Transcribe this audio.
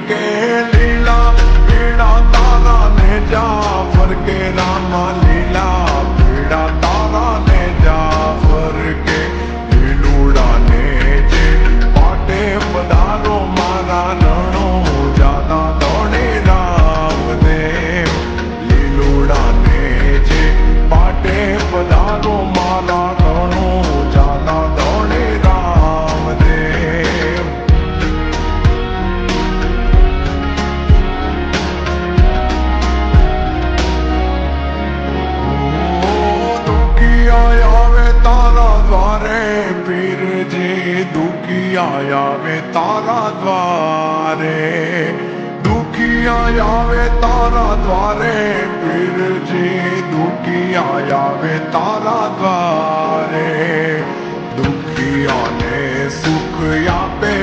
के लीला पीड़ा तारा ने जा फर के रामा लीला पीड़ा तारा ने जा फर के लीलूड़ा ने जे पाटे पधारो मारा रणो जाता दौड़े राम देव लीलूड़ा ने जे पाटे पधारो मारा रणो जाता दौड़े राम देव। दुखिया आवे तारा द्वारे पीर जी दुखिया आवे तारा द्वारे दुखिया आवे तारा द्वारे पीर जी दुखिया आवे तारा द्वारे दुखिया ने सुख आपे